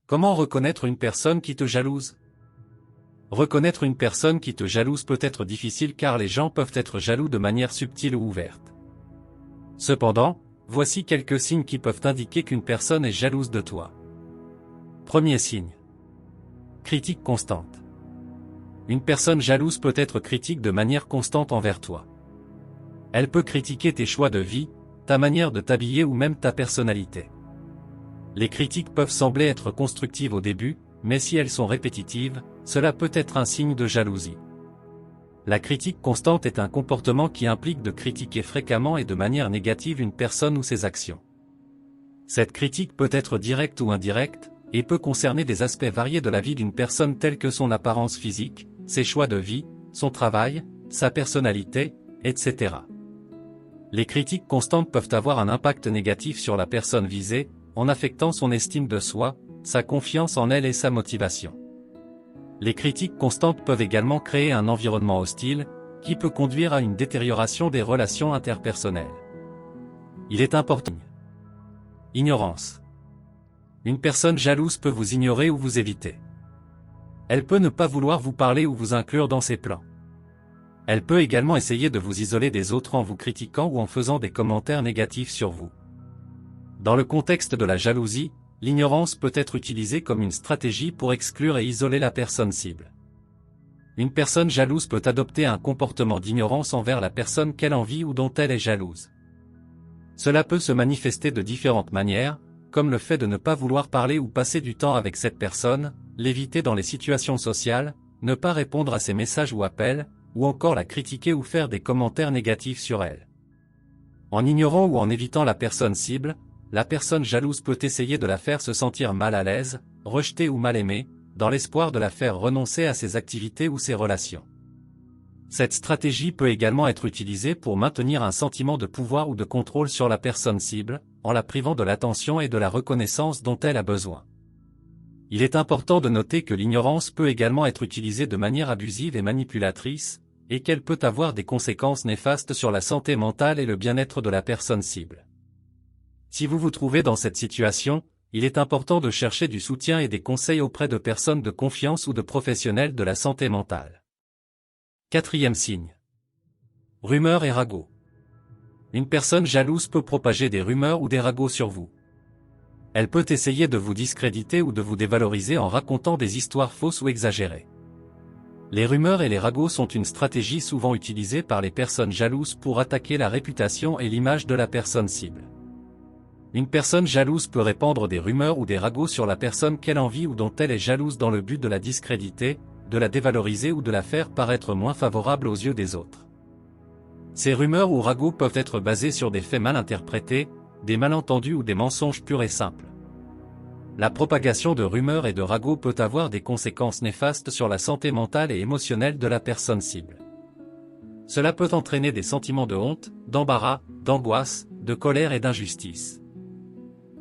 Comment reconnaître une personne qui te jalouse? Reconnaître une personne qui te jalouse peut être difficile car les gens peuvent être jaloux de manière subtile ou ouverte. Cependant, voici quelques signes qui peuvent indiquer qu'une personne est jalouse de toi. Premier signe. Critique constante. Une personne jalouse peut être critique de manière constante envers toi. Elle peut critiquer tes choix de vie, ta manière de t'habiller ou même ta personnalité. Les critiques peuvent sembler être constructives au début, mais si elles sont répétitives, cela peut être un signe de jalousie. La critique constante est un comportement qui implique de critiquer fréquemment et de manière négative une personne ou ses actions. Cette critique peut être directe ou indirecte, et peut concerner des aspects variés de la vie d'une personne tels que son apparence physique, ses choix de vie, son travail, sa personnalité, etc. Les critiques constantes peuvent avoir un impact négatif sur la personne visée, en affectant son estime de soi, sa confiance en elle et sa motivation. Les critiques constantes peuvent également créer un environnement hostile, qui peut conduire à une détérioration des relations interpersonnelles. Il est important. Ignorance. Une personne jalouse peut vous ignorer ou vous éviter. Elle peut ne pas vouloir vous parler ou vous inclure dans ses plans. Elle peut également essayer de vous isoler des autres en vous critiquant ou en faisant des commentaires négatifs sur vous. Dans le contexte de la jalousie, l'ignorance peut être utilisée comme une stratégie pour exclure et isoler la personne cible. Une personne jalouse peut adopter un comportement d'ignorance envers la personne qu'elle envie ou dont elle est jalouse. Cela peut se manifester de différentes manières, comme le fait de ne pas vouloir parler ou passer du temps avec cette personne, l'éviter dans les situations sociales, ne pas répondre à ses messages ou appels, ou encore la critiquer ou faire des commentaires négatifs sur elle. En ignorant ou en évitant la personne cible, la personne jalouse peut essayer de la faire se sentir mal à l'aise, rejetée ou mal aimée, dans l'espoir de la faire renoncer à ses activités ou ses relations. Cette stratégie peut également être utilisée pour maintenir un sentiment de pouvoir ou de contrôle sur la personne cible, en la privant de l'attention et de la reconnaissance dont elle a besoin. Il est important de noter que l'ignorance peut également être utilisée de manière abusive et manipulatrice, et qu'elle peut avoir des conséquences néfastes sur la santé mentale et le bien-être de la personne cible. Si vous vous trouvez dans cette situation, il est important de chercher du soutien et des conseils auprès de personnes de confiance ou de professionnels de la santé mentale. Quatrième signe. Rumeurs et ragots. Une personne jalouse peut propager des rumeurs ou des ragots sur vous. Elle peut essayer de vous discréditer ou de vous dévaloriser en racontant des histoires fausses ou exagérées. Les rumeurs et les ragots sont une stratégie souvent utilisée par les personnes jalouses pour attaquer la réputation et l'image de la personne cible. Une personne jalouse peut répandre des rumeurs ou des ragots sur la personne qu'elle envie ou dont elle est jalouse dans le but de la discréditer, de la dévaloriser ou de la faire paraître moins favorable aux yeux des autres. Ces rumeurs ou ragots peuvent être basés sur des faits mal interprétés, des malentendus ou des mensonges purs et simples. La propagation de rumeurs et de ragots peut avoir des conséquences néfastes sur la santé mentale et émotionnelle de la personne cible. Cela peut entraîner des sentiments de honte, d'embarras, d'angoisse, de colère et d'injustice.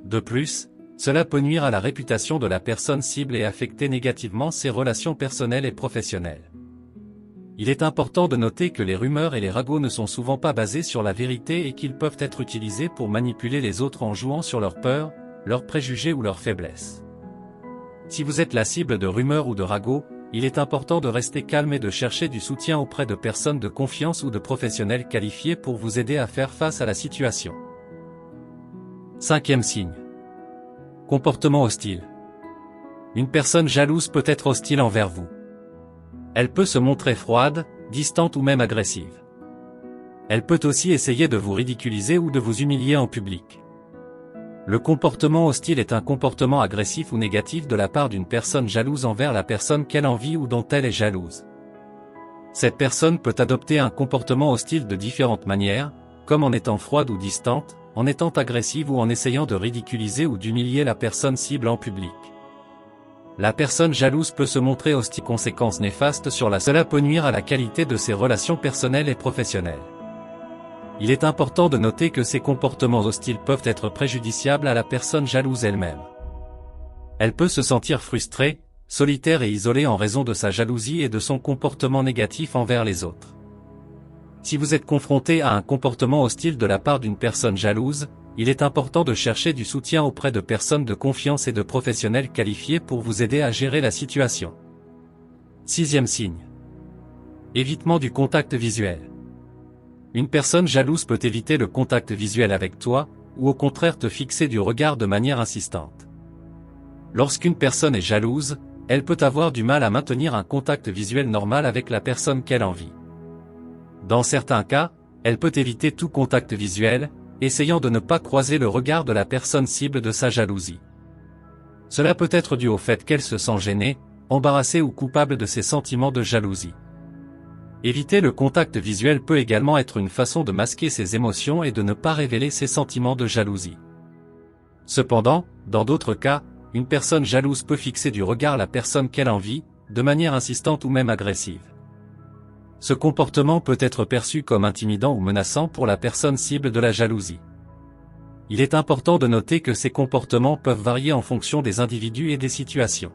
De plus, cela peut nuire à la réputation de la personne cible et affecter négativement ses relations personnelles et professionnelles. Il est important de noter que les rumeurs et les ragots ne sont souvent pas basés sur la vérité et qu'ils peuvent être utilisés pour manipuler les autres en jouant sur leurs peurs, leurs préjugés ou leurs faiblesses. Si vous êtes la cible de rumeurs ou de ragots, il est important de rester calme et de chercher du soutien auprès de personnes de confiance ou de professionnels qualifiés pour vous aider à faire face à la situation. Cinquième signe. Comportement hostile. Une personne jalouse peut être hostile envers vous. Elle peut se montrer froide, distante ou même agressive. Elle peut aussi essayer de vous ridiculiser ou de vous humilier en public. Le comportement hostile est un comportement agressif ou négatif de la part d'une personne jalouse envers la personne qu'elle envie ou dont elle est jalouse. Cette personne peut adopter un comportement hostile de différentes manières, comme en étant froide ou distante, en étant agressive ou en essayant de ridiculiser ou d'humilier la personne cible en public. La personne jalouse peut se montrer hostile, conséquences néfastes sur la cela peut nuire à la qualité de ses relations personnelles et professionnelles. Il est important de noter que ces comportements hostiles peuvent être préjudiciables à la personne jalouse elle-même. Elle peut se sentir frustrée, solitaire et isolée en raison de sa jalousie et de son comportement négatif envers les autres. Si vous êtes confronté à un comportement hostile de la part d'une personne jalouse, il est important de chercher du soutien auprès de personnes de confiance et de professionnels qualifiés pour vous aider à gérer la situation. Sixième signe. Évitement du contact visuel. Une personne jalouse peut éviter le contact visuel avec toi, ou au contraire te fixer du regard de manière insistante. Lorsqu'une personne est jalouse, elle peut avoir du mal à maintenir un contact visuel normal avec la personne qu'elle envie. Dans certains cas, elle peut éviter tout contact visuel, essayant de ne pas croiser le regard de la personne cible de sa jalousie. Cela peut être dû au fait qu'elle se sent gênée, embarrassée ou coupable de ses sentiments de jalousie. Éviter le contact visuel peut également être une façon de masquer ses émotions et de ne pas révéler ses sentiments de jalousie. Cependant, dans d'autres cas, une personne jalouse peut fixer du regard la personne qu'elle envie, de manière insistante ou même agressive. Ce comportement peut être perçu comme intimidant ou menaçant pour la personne cible de la jalousie. Il est important de noter que ces comportements peuvent varier en fonction des individus et des situations.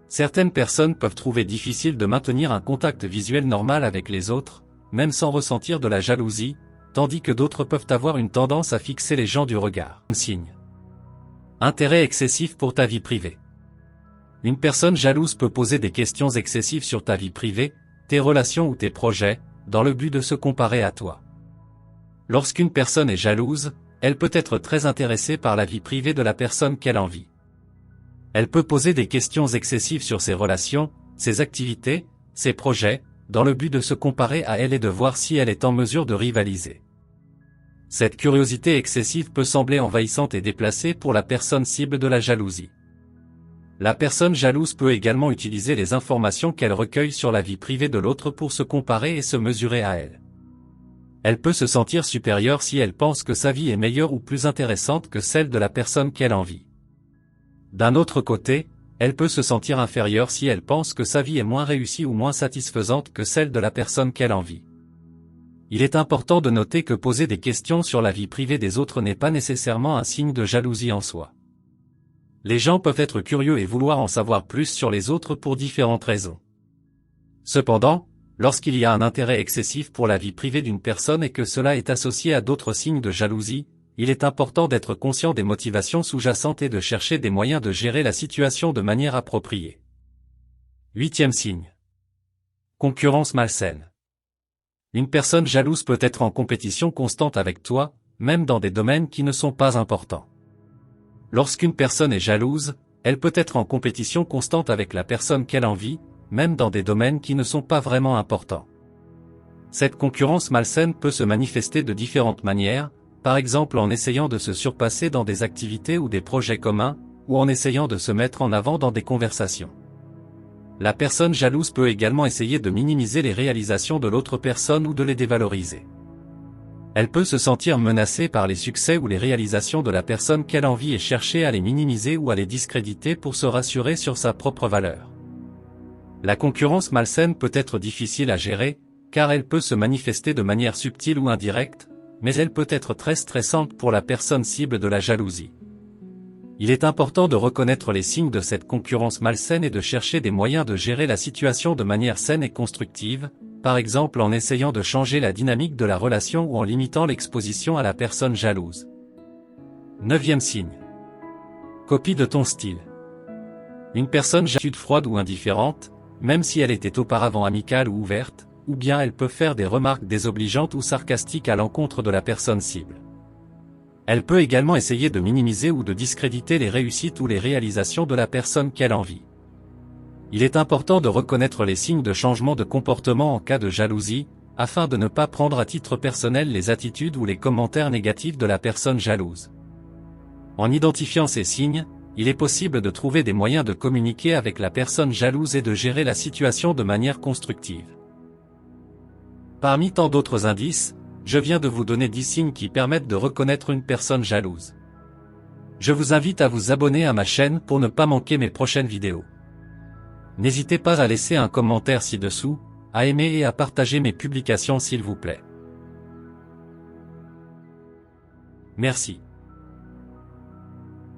Certaines personnes peuvent trouver difficile de maintenir un contact visuel normal avec les autres, même sans ressentir de la jalousie, tandis que d'autres peuvent avoir une tendance à fixer les gens du regard. Signe. Intérêt excessif pour ta vie privée. Une personne jalouse peut poser des questions excessives sur ta vie privée, tes relations ou tes projets, dans le but de se comparer à toi. Lorsqu'une personne est jalouse, elle peut être très intéressée par la vie privée de la personne qu'elle envie. Elle peut poser des questions excessives sur ses relations, ses activités, ses projets, dans le but de se comparer à elle et de voir si elle est en mesure de rivaliser. Cette curiosité excessive peut sembler envahissante et déplacée pour la personne cible de la jalousie. La personne jalouse peut également utiliser les informations qu'elle recueille sur la vie privée de l'autre pour se comparer et se mesurer à elle. Elle peut se sentir supérieure si elle pense que sa vie est meilleure ou plus intéressante que celle de la personne qu'elle envie. D'un autre côté, elle peut se sentir inférieure si elle pense que sa vie est moins réussie ou moins satisfaisante que celle de la personne qu'elle envie. Il est important de noter que poser des questions sur la vie privée des autres n'est pas nécessairement un signe de jalousie en soi. Les gens peuvent être curieux et vouloir en savoir plus sur les autres pour différentes raisons. Cependant, lorsqu'il y a un intérêt excessif pour la vie privée d'une personne et que cela est associé à d'autres signes de jalousie, il est important d'être conscient des motivations sous-jacentes et de chercher des moyens de gérer la situation de manière appropriée. Huitième signe. Concurrence malsaine. Une personne jalouse peut être en compétition constante avec toi, même dans des domaines qui ne sont pas importants. Lorsqu'une personne est jalouse, elle peut être en compétition constante avec la personne qu'elle envie, même dans des domaines qui ne sont pas vraiment importants. Cette concurrence malsaine peut se manifester de différentes manières, par exemple en essayant de se surpasser dans des activités ou des projets communs, ou en essayant de se mettre en avant dans des conversations. La personne jalouse peut également essayer de minimiser les réalisations de l'autre personne ou de les dévaloriser. Elle peut se sentir menacée par les succès ou les réalisations de la personne qu'elle envie et chercher à les minimiser ou à les discréditer pour se rassurer sur sa propre valeur. La concurrence malsaine peut être difficile à gérer, car elle peut se manifester de manière subtile ou indirecte, mais elle peut être très stressante pour la personne cible de la jalousie. Il est important de reconnaître les signes de cette concurrence malsaine et de chercher des moyens de gérer la situation de manière saine et constructive, par exemple en essayant de changer la dynamique de la relation ou en limitant l'exposition à la personne jalouse. Neuvième signe. Copie de ton style. Une personne jalouse froide ou indifférente, même si elle était auparavant amicale ou ouverte, ou bien elle peut faire des remarques désobligeantes ou sarcastiques à l'encontre de la personne cible. Elle peut également essayer de minimiser ou de discréditer les réussites ou les réalisations de la personne qu'elle envie. Il est important de reconnaître les signes de changement de comportement en cas de jalousie, afin de ne pas prendre à titre personnel les attitudes ou les commentaires négatifs de la personne jalouse. En identifiant ces signes, il est possible de trouver des moyens de communiquer avec la personne jalouse et de gérer la situation de manière constructive. Parmi tant d'autres indices, je viens de vous donner 10 signes qui permettent de reconnaître une personne jalouse. Je vous invite à vous abonner à ma chaîne pour ne pas manquer mes prochaines vidéos. N'hésitez pas à laisser un commentaire ci-dessous, à aimer et à partager mes publications s'il vous plaît. Merci.